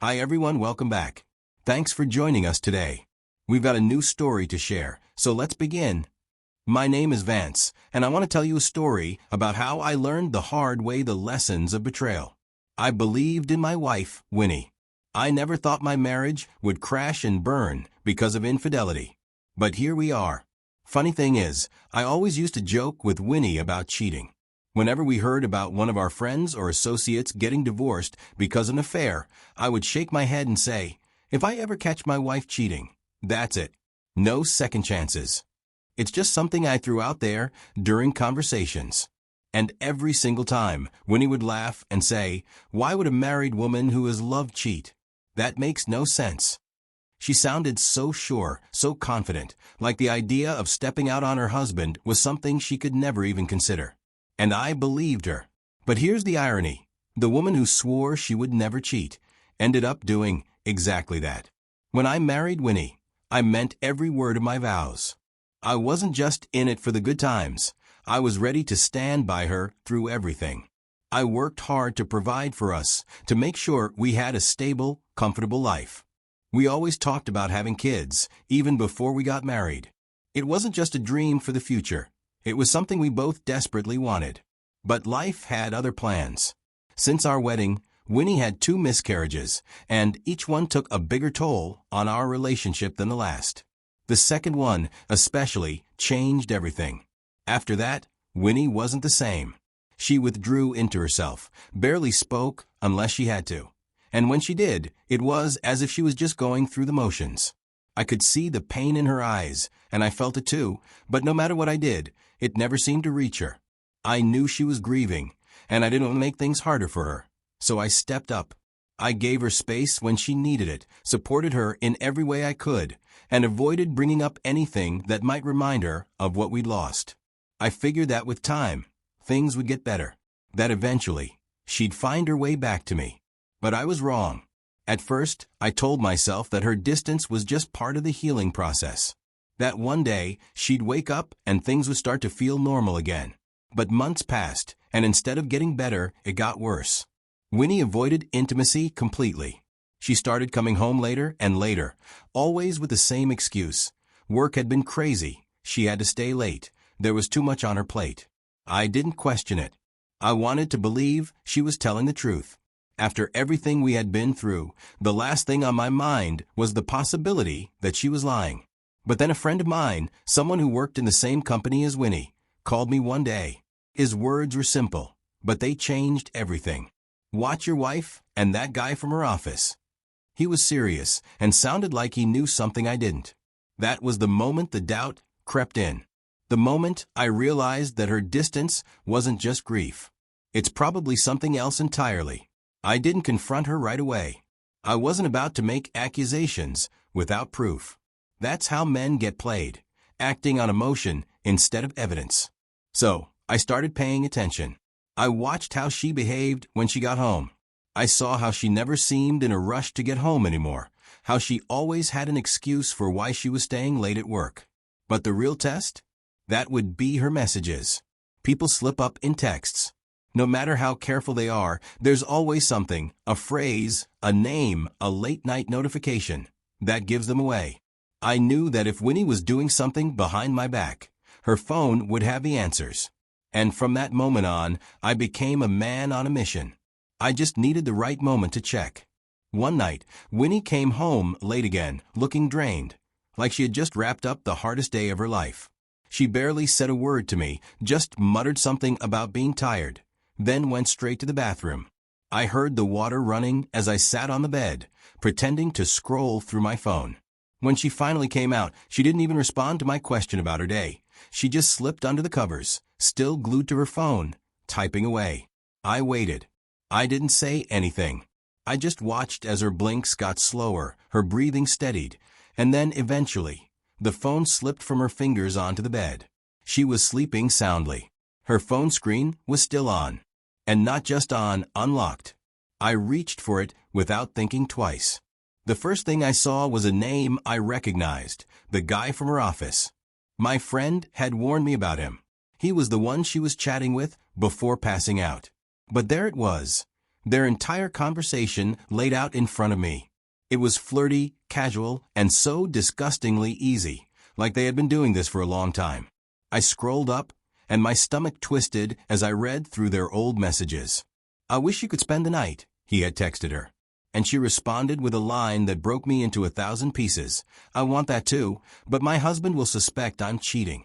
Hi everyone, welcome back. Thanks for joining us today. We've got a new story to share, so let's begin. My name is Vance, and I want to tell you a story about how I learned the hard way the lessons of betrayal. I believed in my wife, Winnie. I never thought my marriage would crash and burn because of infidelity. But here we are. Funny thing is, I always used to joke with Winnie about cheating. Whenever we heard about one of our friends or associates getting divorced because of an affair, I would shake my head and say, if I ever catch my wife cheating, that's it. No second chances. It's just something I threw out there during conversations. And every single time, Winnie would laugh and say, why would a married woman who has loved cheat? That makes no sense. She sounded so sure, so confident, like the idea of stepping out on her husband was something she could never even consider. And I believed her. But here's the irony. The woman who swore she would never cheat ended up doing exactly that. When I married Winnie, I meant every word of my vows. I wasn't just in it for the good times. I was ready to stand by her through everything. I worked hard to provide for us, to make sure we had a stable, comfortable life. We always talked about having kids, even before we got married. It wasn't just a dream for the future. It was something we both desperately wanted. But life had other plans. Since our wedding, Winnie had 2 miscarriages, and each one took a bigger toll on our relationship than the last. The second one, especially, changed everything. After that, Winnie wasn't the same. She withdrew into herself, barely spoke unless she had to. And when she did, it was as if she was just going through the motions. I could see the pain in her eyes, and I felt it too, but no matter what I did, it never seemed to reach her. I knew she was grieving, and I didn't want to make things harder for her. So I stepped up. I gave her space when she needed it, supported her in every way I could, and avoided bringing up anything that might remind her of what we'd lost. I figured that with time, things would get better, that eventually, she'd find her way back to me. But I was wrong. At first, I told myself that her distance was just part of the healing process. That one day, she'd wake up and things would start to feel normal again. But months passed, and instead of getting better, it got worse. Winnie avoided intimacy completely. She started coming home later and later, always with the same excuse. Work had been crazy. She had to stay late. There was too much on her plate. I didn't question it. I wanted to believe she was telling the truth. After everything we had been through, the last thing on my mind was the possibility that she was lying. But then a friend of mine, someone who worked in the same company as Winnie, called me one day. His words were simple, but they changed everything. Watch your wife and that guy from her office. He was serious and sounded like he knew something I didn't. That was the moment the doubt crept in. The moment I realized that her distance wasn't just grief. It's probably something else entirely. I didn't confront her right away. I wasn't about to make accusations without proof. That's how men get played, acting on emotion instead of evidence. So, I started paying attention. I watched how she behaved when she got home. I saw how she never seemed in a rush to get home anymore, how she always had an excuse for why she was staying late at work. But the real test? That would be her messages. People slip up in texts. No matter how careful they are, there's always something, a phrase, a name, a late-night notification, that gives them away. I knew that if Winnie was doing something behind my back, her phone would have the answers. And from that moment on, I became a man on a mission. I just needed the right moment to check. One night, Winnie came home late again, looking drained, like she had just wrapped up the hardest day of her life. She barely said a word to me, just muttered something about being tired, then went straight to the bathroom. I heard the water running as I sat on the bed, pretending to scroll through my phone. When she finally came out, she didn't even respond to my question about her day. She just slipped under the covers, still glued to her phone, typing away. I waited. I didn't say anything. I just watched as her blinks got slower, her breathing steadied, and then eventually, the phone slipped from her fingers onto the bed. She was sleeping soundly. Her phone screen was still on. And not just on, unlocked. I reached for it without thinking twice. The first thing I saw was a name I recognized, the guy from her office. My friend had warned me about him. He was the one she was chatting with before passing out. But there it was. Their entire conversation laid out in front of me. It was flirty, casual, and so disgustingly easy, like they had been doing this for a long time. I scrolled up, and my stomach twisted as I read through their old messages. "I wish you could spend the night," he had texted her. And she responded with a line that broke me into 1,000 pieces. "I want that too, but my husband will suspect I'm cheating."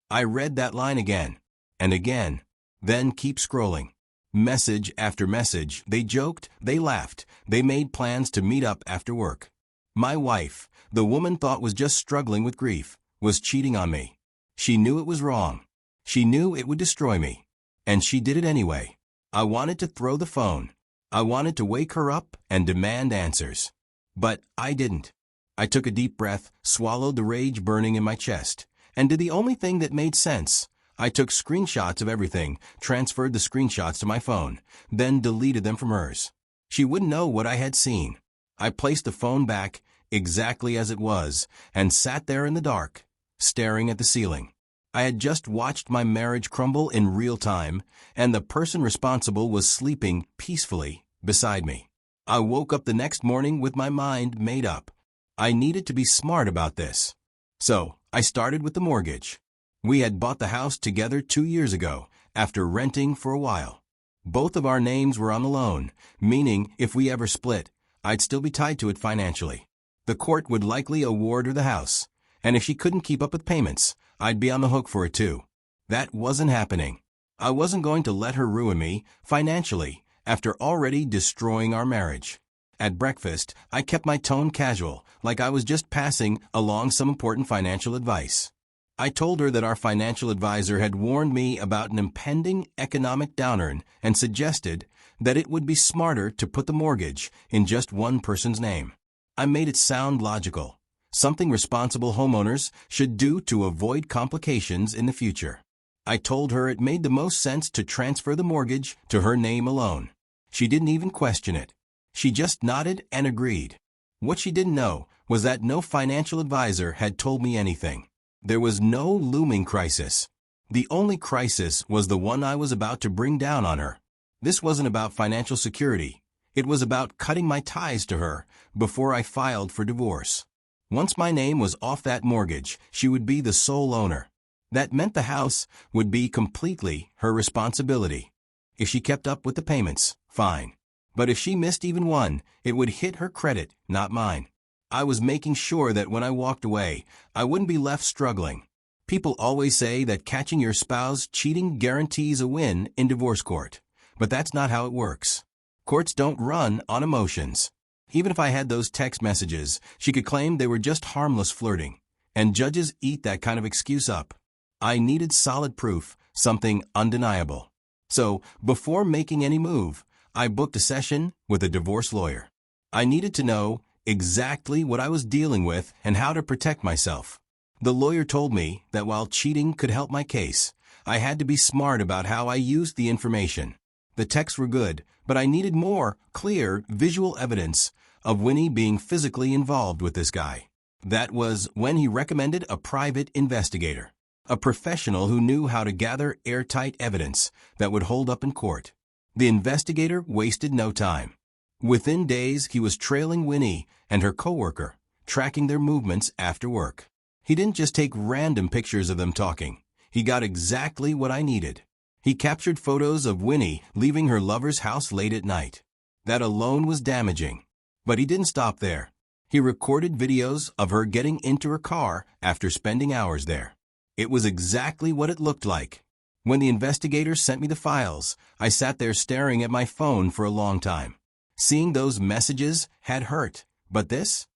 I read that line again, and again, then keep scrolling. Message after message, they joked, they laughed, they made plans to meet up after work. My wife, the woman thought was just struggling with grief, was cheating on me. She knew it was wrong. She knew it would destroy me. And she did it anyway. I wanted to throw the phone. I wanted to wake her up and demand answers. But I didn't. I took a deep breath, swallowed the rage burning in my chest, and did the only thing that made sense. I took screenshots of everything, transferred the screenshots to my phone, then deleted them from hers. She wouldn't know what I had seen. I placed the phone back, exactly as it was, and sat there in the dark, staring at the ceiling. I had just watched my marriage crumble in real time, and the person responsible was sleeping peacefully beside me. I woke up the next morning with my mind made up. I needed to be smart about this. So, I started with the mortgage. We had bought the house together 2 years ago, after renting for a while. Both of our names were on the loan, meaning if we ever split, I'd still be tied to it financially. The court would likely award her the house, and if she couldn't keep up with payments, I'd be on the hook for it too. That wasn't happening. I wasn't going to let her ruin me, financially, after already destroying our marriage. At breakfast, I kept my tone casual, like I was just passing along some important financial advice. I told her that our financial advisor had warned me about an impending economic downturn and suggested that it would be smarter to put the mortgage in just one person's name. I made it sound logical. Something responsible homeowners should do to avoid complications in the future. I told her it made the most sense to transfer the mortgage to her name alone. She didn't even question it. She just nodded and agreed. What she didn't know was that no financial advisor had told me anything. There was no looming crisis. The only crisis was the one I was about to bring down on her. This wasn't about financial security. It was about cutting my ties to her before I filed for divorce. Once my name was off that mortgage, she would be the sole owner. That meant the house would be completely her responsibility. If she kept up with the payments, fine. But if she missed even one, it would hit her credit, not mine. I was making sure that when I walked away, I wouldn't be left struggling. People always say that catching your spouse cheating guarantees a win in divorce court. But that's not how it works. Courts don't run on emotions. Even if I had those text messages, she could claim they were just harmless flirting. And judges eat that kind of excuse up. I needed solid proof, something undeniable. So, before making any move, I booked a session with a divorce lawyer. I needed to know exactly what I was dealing with and how to protect myself. The lawyer told me that while cheating could help my case, I had to be smart about how I used the information. The texts were good, but I needed more clear visual evidence of Winnie being physically involved with this guy. That was when he recommended a private investigator, a professional who knew how to gather airtight evidence that would hold up in court. The investigator wasted no time. Within days, he was trailing Winnie and her coworker, tracking their movements after work. He didn't just take random pictures of them talking. He got exactly what I needed. He captured photos of Winnie leaving her lover's house late at night. That alone was damaging. But he didn't stop there. He recorded videos of her getting into her car after spending hours there. It was exactly what it looked like. When the investigator sent me the files, I sat there staring at my phone for a long time. Seeing those messages had hurt, but this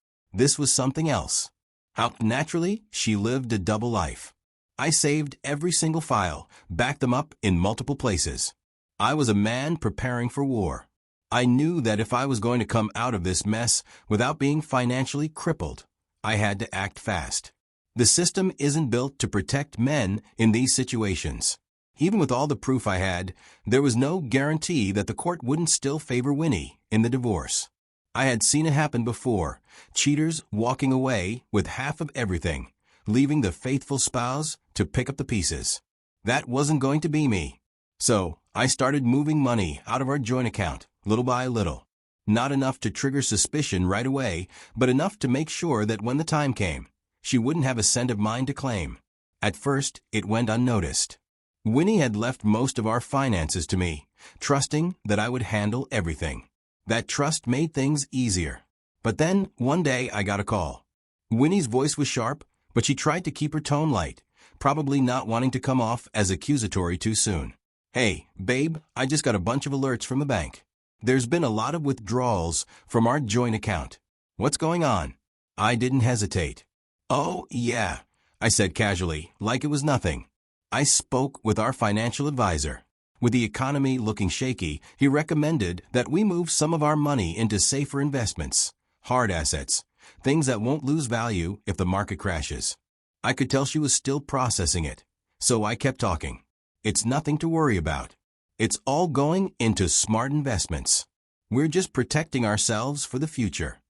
was something else. How naturally she lived a double life. I saved every single file, backed them up in multiple places. I was a man preparing for war. I knew that if I was going to come out of this mess without being financially crippled, I had to act fast. The system isn't built to protect men in these situations. Even with all the proof I had, there was no guarantee that the court wouldn't still favor Winnie in the divorce. I had seen it happen before, cheaters walking away with half of everything, leaving the faithful spouse to pick up the pieces. That wasn't going to be me. So, I started moving money out of our joint account, little by little. Not enough to trigger suspicion right away, but enough to make sure that when the time came, she wouldn't have a cent of mine to claim. At first, it went unnoticed. Winnie had left most of our finances to me, trusting that I would handle everything. That trust made things easier. But then, one day, I got a call. Winnie's voice was sharp, but she tried to keep her tone light, probably not wanting to come off as accusatory too soon. "Hey, babe, I just got a bunch of alerts from the bank. There's been a lot of withdrawals from our joint account. What's going on?" I didn't hesitate. "Oh, yeah," I said casually, like it was nothing. I spoke with our financial advisor. With the economy looking shaky, he recommended that we move some of our money into safer investments, hard assets, things that won't lose value if the market crashes. I could tell she was still processing it, so I kept talking. "It's nothing to worry about. It's all going into smart investments. We're just protecting ourselves for the future."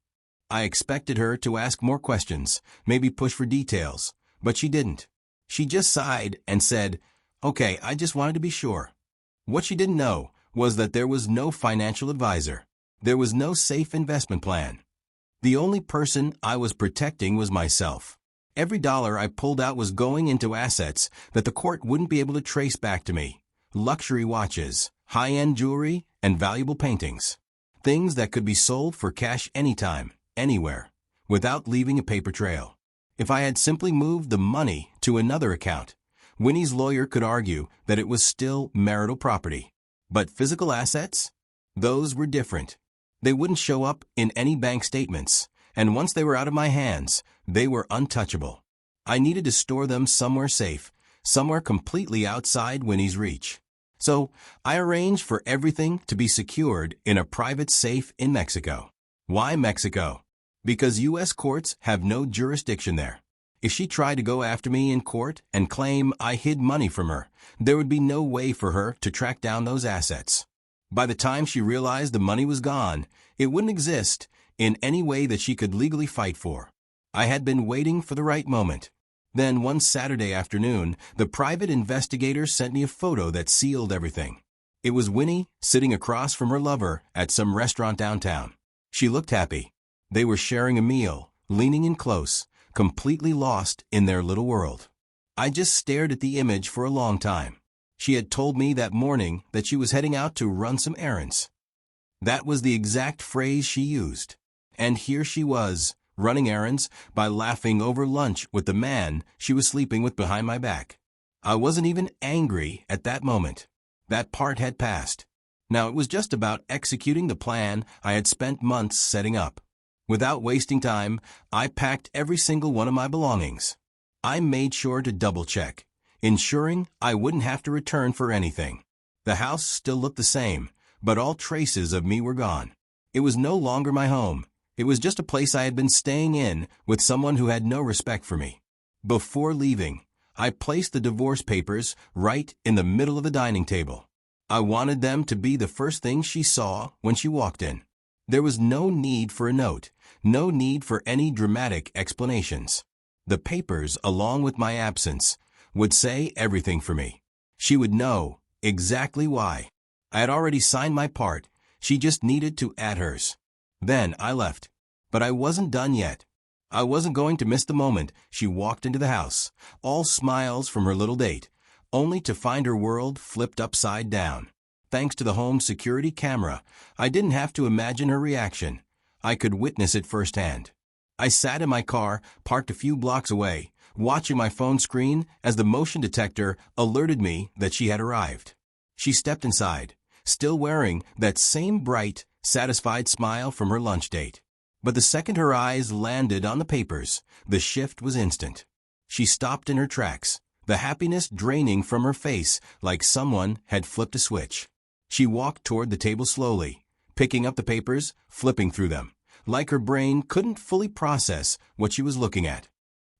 I expected her to ask more questions, maybe push for details, but she didn't. She just sighed and said, "Okay, I just wanted to be sure." What she didn't know was that there was no financial advisor. There was no safe investment plan. The only person I was protecting was myself. Every dollar I pulled out was going into assets that the court wouldn't be able to trace back to me. Luxury watches, high-end jewelry, and valuable paintings. Things that could be sold for cash anytime, anywhere, without leaving a paper trail. If I had simply moved the money to another account, Winnie's lawyer could argue that it was still marital property. But physical assets? Those were different. They wouldn't show up in any bank statements, and once they were out of my hands, they were untouchable. I needed to store them somewhere safe, somewhere completely outside Winnie's reach. So I arranged for everything to be secured in a private safe in Mexico. Why Mexico? Because U.S. courts have no jurisdiction there. If she tried to go after me in court and claim I hid money from her, there would be no way for her to track down those assets. By the time she realized the money was gone, it wouldn't exist in any way that she could legally fight for. I had been waiting for the right moment. Then one Saturday afternoon, the private investigator sent me a photo that sealed everything. It was Winnie sitting across from her lover at some restaurant downtown. She looked happy. They were sharing a meal, leaning in close, completely lost in their little world. I just stared at the image for a long time. She had told me that morning that she was heading out to run some errands. That was the exact phrase she used. And here she was, running errands by laughing over lunch with the man she was sleeping with behind my back. I wasn't even angry at that moment. That part had passed. Now it was just about executing the plan I had spent months setting up. Without wasting time, I packed every single one of my belongings. I made sure to double-check, ensuring I wouldn't have to return for anything. The house still looked the same, but all traces of me were gone. It was no longer my home. It was just a place I had been staying in with someone who had no respect for me. Before leaving, I placed the divorce papers right in the middle of the dining table. I wanted them to be the first thing she saw when she walked in. There was no need for a note, no need for any dramatic explanations. The papers, along with my absence, would say everything for me. She would know exactly why. I had already signed my part. She just needed to add hers. Then I left. But I wasn't done yet. I wasn't going to miss the moment she walked into the house, all smiles from her little date, only to find her world flipped upside down. Thanks to the home security camera, I didn't have to imagine her reaction. I could witness it firsthand. I sat in my car, parked a few blocks away, watching my phone screen as the motion detector alerted me that she had arrived. She stepped inside, still wearing that same bright, satisfied smile from her lunch date. But the second her eyes landed on the papers, the shift was instant. She stopped in her tracks, the happiness draining from her face like someone had flipped a switch. She walked toward the table slowly, picking up the papers, flipping through them, like her brain couldn't fully process what she was looking at.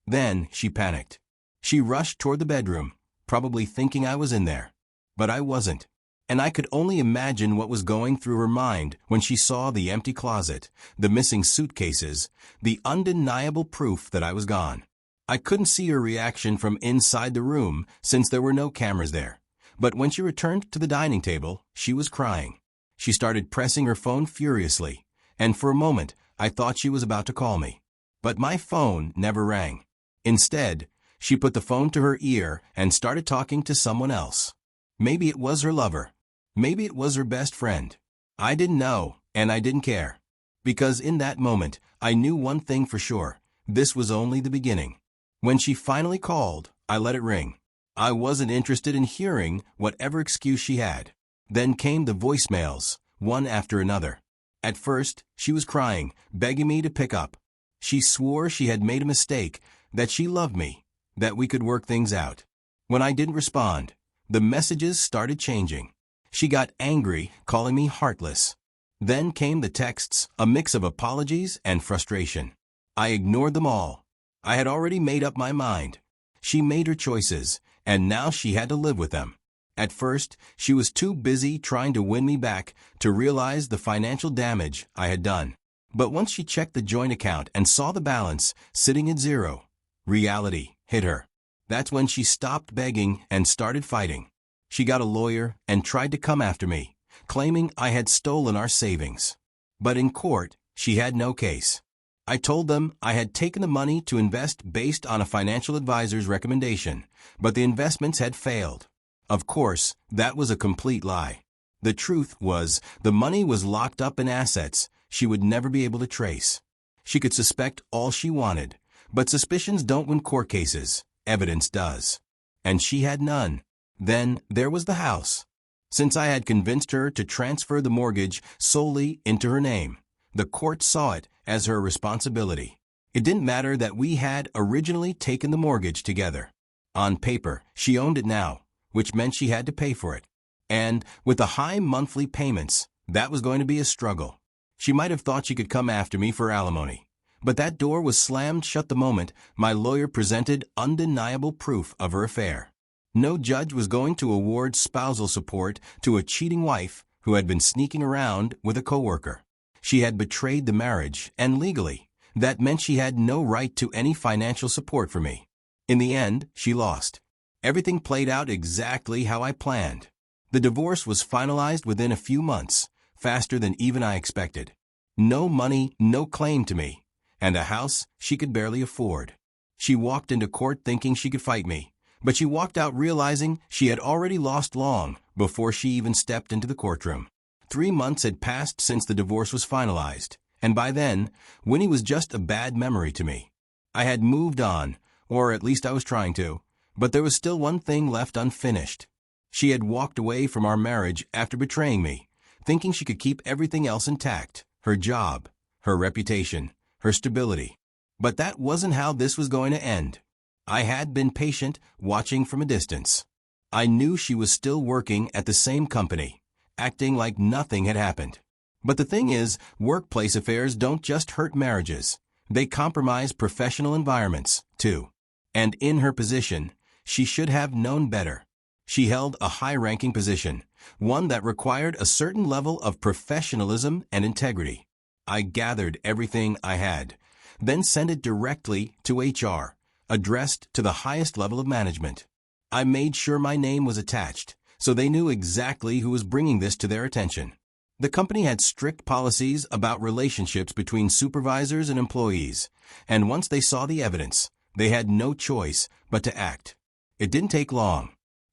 Then she panicked. She rushed toward the bedroom, probably thinking I was in there. But I wasn't. And I could only imagine what was going through her mind when she saw the empty closet, the missing suitcases, the undeniable proof that I was gone. I couldn't see her reaction from inside the room since there were no cameras there. But when she returned to the dining table, she was crying. She started pressing her phone furiously, and for a moment, I thought she was about to call me. But my phone never rang. Instead, she put the phone to her ear and started talking to someone else. Maybe it was her lover. Maybe it was her best friend. I didn't know, and I didn't care. Because in that moment, I knew one thing for sure. This was only the beginning. When she finally called, I let it ring. I wasn't interested in hearing whatever excuse she had. Then came the voicemails, one after another. At first, she was crying, begging me to pick up. She swore she had made a mistake, that she loved me, that we could work things out. When I didn't respond, the messages started changing. She got angry, calling me heartless. Then came the texts, a mix of apologies and frustration. I ignored them all. I had already made up my mind. She made her choices, and now she had to live with them. At first, she was too busy trying to win me back to realize the financial damage I had done. But once she checked the joint account and saw the balance sitting at zero, reality hit her. That's when she stopped begging and started fighting. She got a lawyer and tried to come after me, claiming I had stolen our savings. But in court, she had no case. I told them I had taken the money to invest based on a financial advisor's recommendation, but the investments had failed. Of course, that was a complete lie. The truth was, the money was locked up in assets she would never be able to trace. She could suspect all she wanted, but suspicions don't win court cases. Evidence does. And she had none. Then there was the house. Since I had convinced her to transfer the mortgage solely into her name, the court saw it as her responsibility. It didn't matter that we had originally taken the mortgage together. On paper, she owned it now, which meant she had to pay for it. And with the high monthly payments, that was going to be a struggle. She might have thought she could come after me for alimony. But that door was slammed shut the moment my lawyer presented undeniable proof of her affair. No judge was going to award spousal support to a cheating wife who had been sneaking around with a coworker. She had betrayed the marriage, and legally, that meant she had no right to any financial support for me. In the end, she lost. Everything played out exactly how I planned. The divorce was finalized within a few months, faster than even I expected. No money, no claim to me, and a house she could barely afford. She walked into court thinking she could fight me, but she walked out realizing she had already lost long before she even stepped into the courtroom. 3 months had passed since the divorce was finalized, and by then, Winnie was just a bad memory to me. I had moved on, or at least I was trying to, but there was still one thing left unfinished. She had walked away from our marriage after betraying me, thinking she could keep everything else intact, her job, her reputation, her stability. But that wasn't how this was going to end. I had been patient, watching from a distance. I knew she was still working at the same company, acting like nothing had happened. But the thing is, workplace affairs don't just hurt marriages. They compromise professional environments, too. And in her position, she should have known better. She held a high-ranking position, one that required a certain level of professionalism and integrity. I gathered everything I had, then sent it directly to HR, addressed to the highest level of management. I made sure my name was attached, so they knew exactly who was bringing this to their attention. The company had strict policies about relationships between supervisors and employees, and once they saw the evidence, they had no choice but to act. It didn't take long.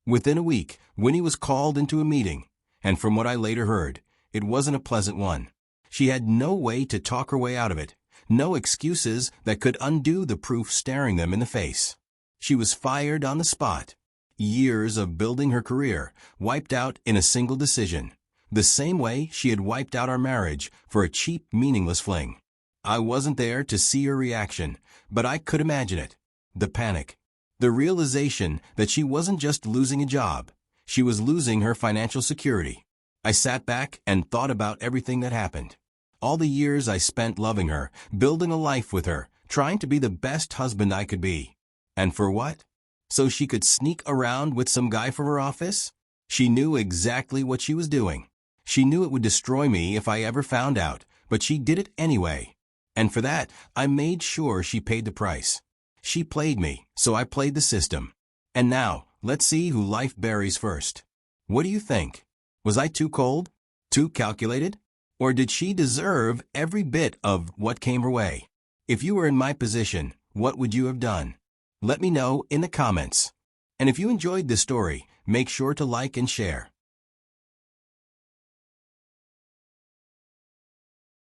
Within a week, Winnie was called into a meeting, and from what I later heard, it wasn't a pleasant one. She had no way to talk her way out of it, no excuses that could undo the proof staring them in the face. She was fired on the spot. Years of building her career wiped out in a single decision, the same way she had wiped out our marriage for a cheap, meaningless fling. I wasn't there to see her reaction, but I could imagine it. The panic. The realization that she wasn't just losing a job, she was losing her financial security. I sat back and thought about everything that happened. All the years I spent loving her, building a life with her, trying to be the best husband I could be. And for what? So she could sneak around with some guy from her office? She knew exactly what she was doing. She knew it would destroy me if I ever found out, but she did it anyway. And for that, I made sure she paid the price. She played me, so I played the system. And now, let's see who life buries first. What do you think? Was I too cold? Too calculated? Or did she deserve every bit of what came her way? If you were in my position, what would you have done? Let me know in the comments. And if you enjoyed this story, make sure to like and share.